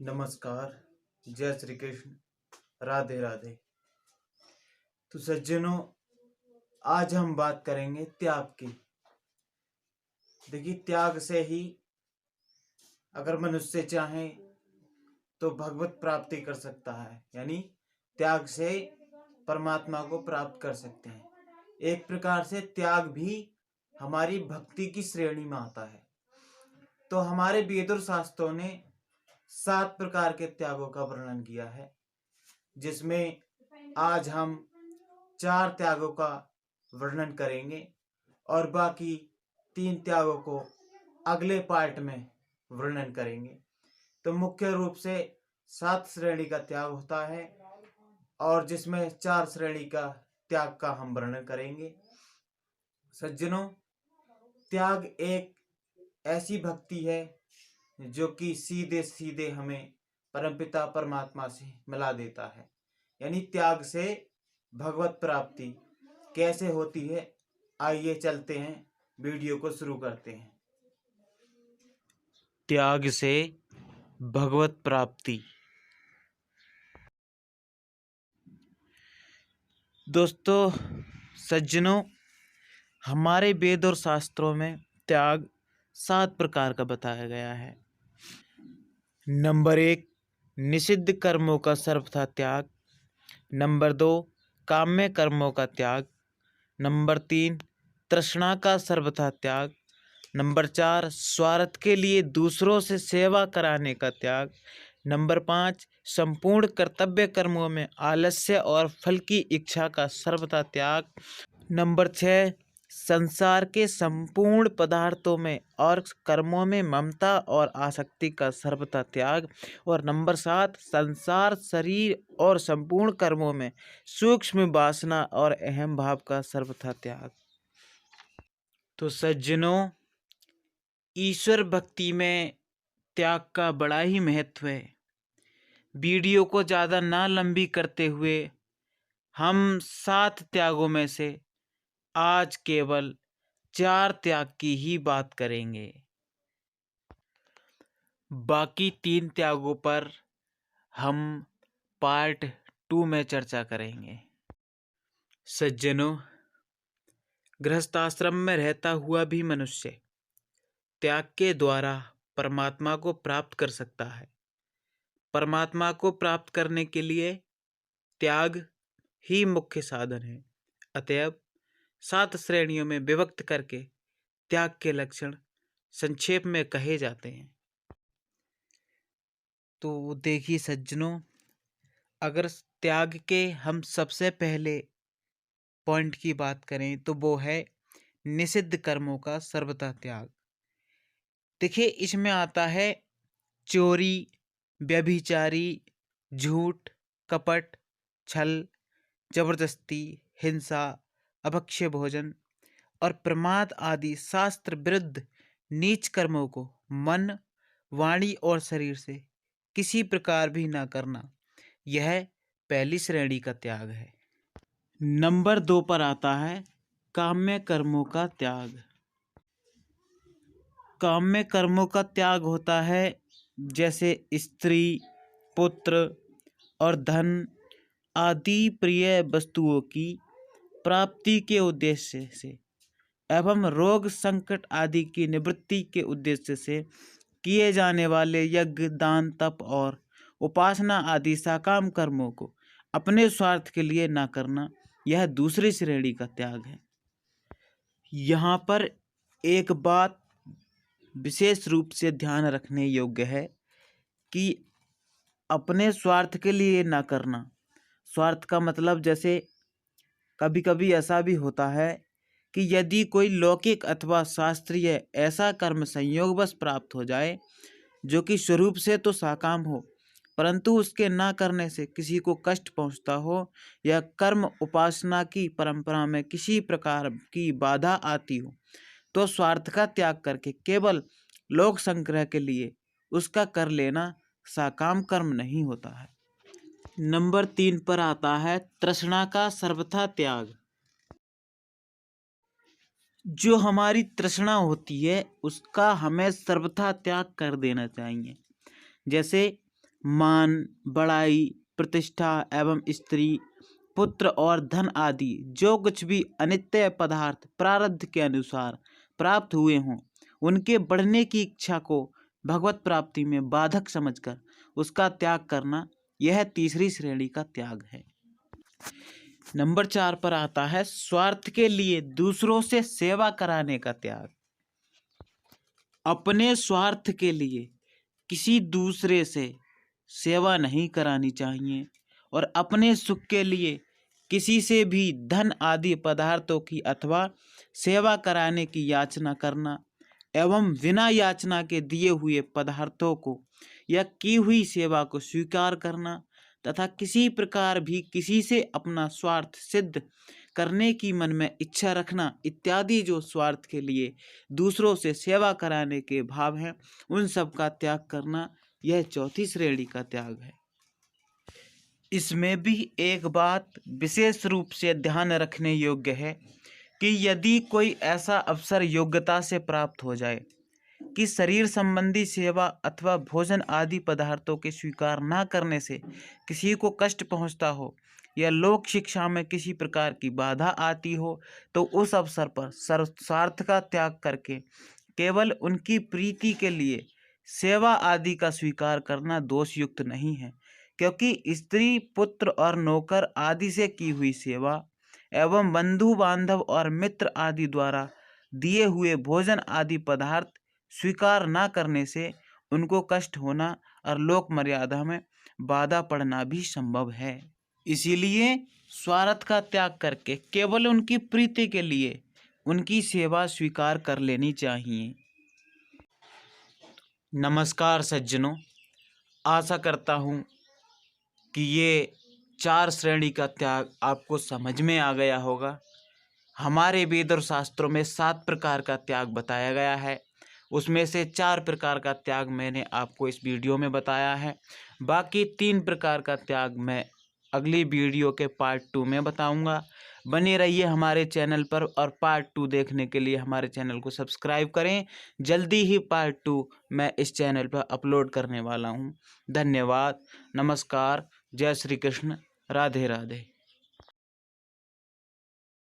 नमस्कार। जय श्री कृष्ण। राधे राधे। तो सज्जनों, आज हम बात करेंगे त्याग की। देखिए, त्याग से ही अगर मनुष्य चाहे तो भगवत प्राप्ति कर सकता है, यानी त्याग से परमात्मा को प्राप्त कर सकते हैं। एक प्रकार से त्याग भी हमारी भक्ति की श्रेणी में आता है। तो हमारे वेद और शास्त्रों ने 7 प्रकार के त्यागों का वर्णन किया है, जिसमें आज हम 4 त्यागों का वर्णन करेंगे और बाकी 3 त्यागों को अगले पार्ट में वर्णन करेंगे। तो मुख्य रूप से 7 श्रेणी का त्याग होता है और जिसमें 4 श्रेणी का त्याग का हम वर्णन करेंगे। सज्जनों, त्याग एक ऐसी भक्ति है जो कि सीधे सीधे हमें परमपिता परमात्मा से मिला देता है। यानी त्याग से भगवत प्राप्ति कैसे होती है, आइए चलते हैं, वीडियो को शुरू करते हैं। त्याग से भगवत प्राप्ति। दोस्तों, सज्जनों, हमारे वेद और शास्त्रों में त्याग 7 प्रकार का बताया गया है। नंबर 1, निषिद्ध कर्मों का सर्वथा त्याग। नंबर 2, काम्य कर्मों का त्याग। नंबर 3, तृष्णा का सर्वथा त्याग। नंबर 4, स्वार्थ के लिए दूसरों से सेवा कराने का त्याग। नंबर 5, संपूर्ण कर्तव्य कर्मों में आलस्य और फल की इच्छा का सर्वथा त्याग। नंबर 6, संसार के संपूर्ण पदार्थों में और कर्मों में ममता और आसक्ति का सर्वथा त्याग। और नंबर 7, संसार, शरीर और संपूर्ण कर्मों में सूक्ष्म वासना और अहम भाव का सर्वथा त्याग। तो सज्जनों, ईश्वर भक्ति में त्याग का बड़ा ही महत्व है। वीडियो को ज़्यादा ना लंबी करते हुए हम 7 त्यागों में से आज केवल 4 त्याग की ही बात करेंगे। बाकी 3 त्यागों पर हम पार्ट 2 में चर्चा करेंगे। सज्जनों, गृहस्थाश्रम में रहता हुआ भी मनुष्य त्याग के द्वारा परमात्मा को प्राप्त कर सकता है। परमात्मा को प्राप्त करने के लिए त्याग ही मुख्य साधन है। अतएव 7 श्रेणियों में विभक्त करके त्याग के लक्षण संक्षेप में कहे जाते हैं। तो देखिए सज्जनों, अगर त्याग के हम सबसे पहले पॉइंट की बात करें तो वो है निषिद्ध कर्मों का सर्वथा त्याग। देखिए, इसमें आता है चोरी, व्यभिचारी, झूठ, कपट, छल, जबरदस्ती, हिंसा, अभक्ष्य भोजन और प्रमाद आदि शास्त्र विरुद्ध नीच कर्मों को मन, वाणी और शरीर से किसी प्रकार भी ना करना, यह पहली श्रेणी का त्याग है। नंबर 2 पर आता है काम्य कर्मों का त्याग। काम्य कर्मों का त्याग होता है जैसे स्त्री, पुत्र और धन आदि प्रिय वस्तुओं की प्राप्ति के उद्देश्य से एवं रोग संकट आदि की निवृत्ति के उद्देश्य से किए जाने वाले यज्ञ, दान, तप और उपासना आदि सकाम कर्मों को अपने स्वार्थ के लिए ना करना, यह दूसरी श्रेणी का त्याग है। यहाँ पर एक बात विशेष रूप से ध्यान रखने योग्य है कि अपने स्वार्थ के लिए ना करना। स्वार्थ का मतलब जैसे कभी कभी ऐसा भी होता है कि यदि कोई लौकिक अथवा शास्त्रीय ऐसा कर्म संयोगवश प्राप्त हो जाए जो कि स्वरूप से तो साकाम हो, परंतु उसके ना करने से किसी को कष्ट पहुंचता हो या कर्म उपासना की परंपरा में किसी प्रकार की बाधा आती हो, तो स्वार्थ का त्याग करके केवल लोक संग्रह के लिए उसका कर लेना साकाम कर्म नहीं होता है। नंबर 3 पर आता है तृष्णा का सर्वथा त्याग। जो हमारी तृष्णा होती है उसका हमें सर्वथा त्याग कर देना चाहिए। जैसे मान, बड़ाई, प्रतिष्ठा एवं स्त्री, पुत्र और धन आदि जो कुछ भी अनित्य पदार्थ प्रारब्ध के अनुसार प्राप्त हुए हों, उनके बढ़ने की इच्छा को भगवत प्राप्ति में बाधक समझकर उसका त्याग करना, यह तीसरी श्रेणी का त्याग है। नंबर 4 पर आता है स्वार्थ के लिए दूसरों से सेवा कराने का त्याग। अपने स्वार्थ के लिए किसी दूसरे से सेवा नहीं करानी चाहिए और अपने सुख के लिए किसी से भी धन आदि पदार्थों की अथवा सेवा कराने की याचना करना एवं बिना याचना के दिए हुए पदार्थों को या की हुई सेवा को स्वीकार करना तथा किसी प्रकार भी किसी से अपना स्वार्थ सिद्ध करने की मन में इच्छा रखना इत्यादि जो स्वार्थ के लिए दूसरों से सेवा कराने के भाव हैं, उन सब का त्याग करना, यह चौथी श्रेणी का त्याग है। इसमें भी एक बात विशेष रूप से ध्यान रखने योग्य है कि यदि कोई ऐसा अवसर योग्यता से प्राप्त हो जाए कि शरीर संबंधी सेवा अथवा भोजन आदि पदार्थों के स्वीकार न करने से किसी को कष्ट पहुंचता हो या लोक शिक्षा में किसी प्रकार की बाधा आती हो, तो उस अवसर पर स्वार्थ का त्याग करके केवल उनकी प्रीति के लिए सेवा आदि का स्वीकार करना दोषयुक्त नहीं है, क्योंकि स्त्री, पुत्र और नौकर आदि से की हुई सेवा एवं बंधु बांधव और मित्र आदि द्वारा दिए हुए भोजन आदि पदार्थ स्वीकार न करने से उनको कष्ट होना और लोक मर्यादा में बाधा पड़ना भी संभव है। इसीलिए स्वार्थ का त्याग करके केवल उनकी प्रीति के लिए उनकी सेवा स्वीकार कर लेनी चाहिए। नमस्कार सज्जनों, आशा करता हूँ कि ये 4 श्रेणी का त्याग आपको समझ में आ गया होगा। हमारे वेद और शास्त्रों में 7 प्रकार का त्याग बताया गया है, उसमें से 4 प्रकार का त्याग मैंने आपको इस वीडियो में बताया है। बाकी 3 प्रकार का त्याग मैं अगली वीडियो के पार्ट 2 में बताऊंगा। बने रहिए हमारे चैनल पर और पार्ट 2 देखने के लिए हमारे चैनल को सब्सक्राइब करें। जल्दी ही पार्ट 2 मैं इस चैनल पर अपलोड करने वाला हूं। धन्यवाद, नमस्कार, जय श्री कृष्ण, राधे राधे।